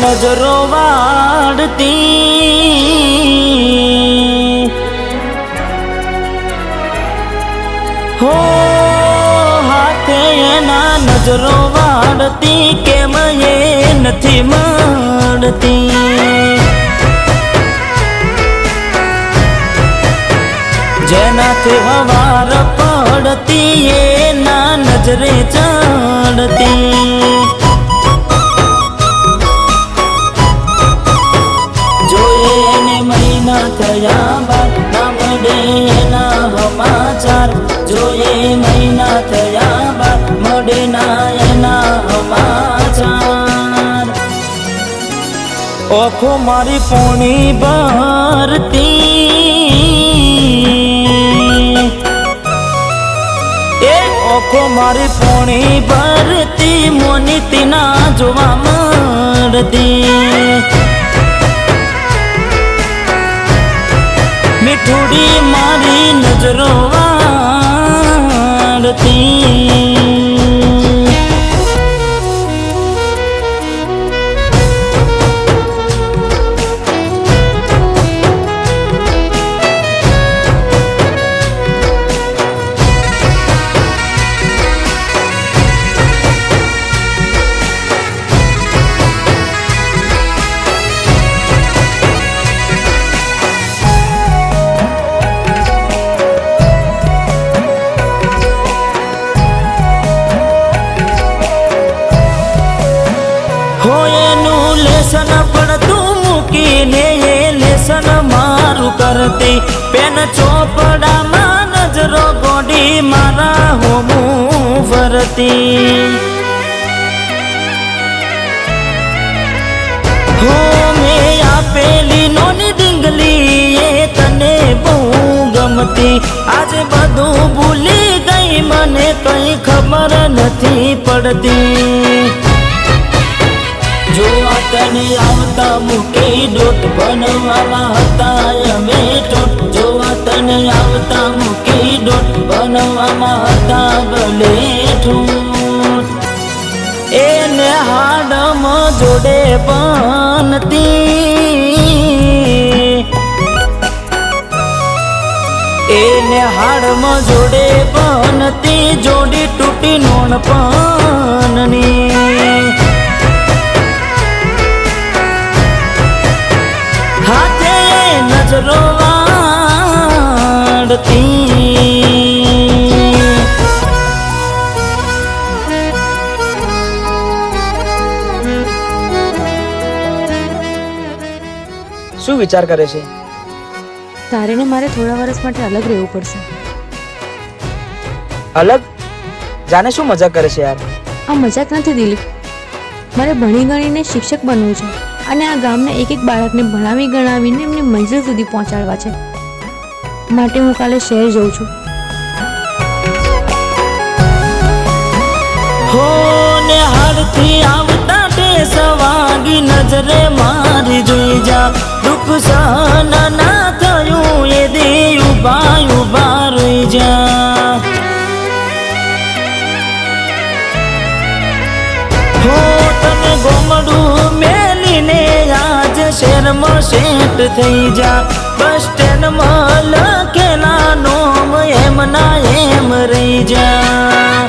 નજરો વાળતી હો હાથે એના નજરો વાળતી કેમ એ નથી મળતી જેનાથી હવાર પડતી એના નજરે ચડતી જોયે એને મહિના થયા બાદ ના મળે એના સમાચાર જોયે મહિના થયા બાદ મળે ના એના સમાચાર ઓખો મારી પોણી ભરતી એ ઓખો મારી પોણી ભરતી મોની તીના જોવા મળતી મીઠુડી મારી નજરો વાળતી લેસન પડતું મૂકીને એ લેસન મારું કરતી પેન ચોપડામાં નજરો ગોડી મારા હોમું ફરતી હો મેં આપેલી નોની ડીંગલી એ તને બહુ ગમતી આજે બધું ભૂલી ગઈ મને કઈ ખબર નથી પડતી જોવા તને આવતા મૂકી ડોટ બનવામાં હતા અમે ટોટ જોવા તને આવતા મૂકી ડોટ બનવામાં હતા ભલે ઠૂટ એને હાડમાં જોડે બનતી એને હાડમાં જોડે બનતી જોડી તૂટી નોણ પનની હાથે નજરો વાળતી શું વિચાર કરે છે? તારે ને મારે થોડા વર્ષ માટે અલગ રહેવું પડશે. અલગ? જાને શું મજાક કરે છે યાર? આ મજાક નથી દિલીપ, મારે ભણી ગણીને શિક્ષક બનવું છે અને આ ગામના એક એક બાળકને ભણાવી ગણાવીને એમને મંજિલ સુધી પહોંચાડવા છે. માટે હું કાલે શહેર જઉં છું. હો ને હાડથી આવતા ટેસ વાગી નજરે મારી જોઈ જા દુઃખ સહન ના થયું એ દી ઉભા ઉભા રહી જા હો તને ગોમડું મેલીને આજ શેરમાં શેઠ થઈ જા બસ સ્ટેન્ડમાં લખેલા નોમ એમ ના એમ રહી જા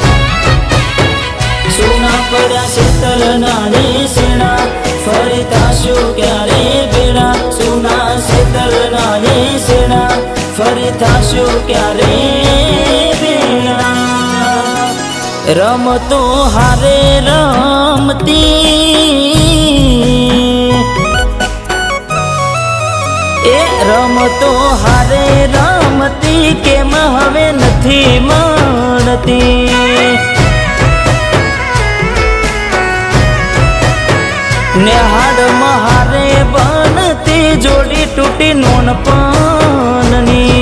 સોના પડ્યા શીતલ નાને સેણા ફરી થાશું ક્યારે બેડા સોના શીતલ નાને સેણા ફરી થાશું ક્યારે બેડા રમતો હારે રમતી એ રમતો હારે રમતી કેમ હવે નથી મળતી ને હાડ મહારે બનતી જોડી તૂટી નોન પનની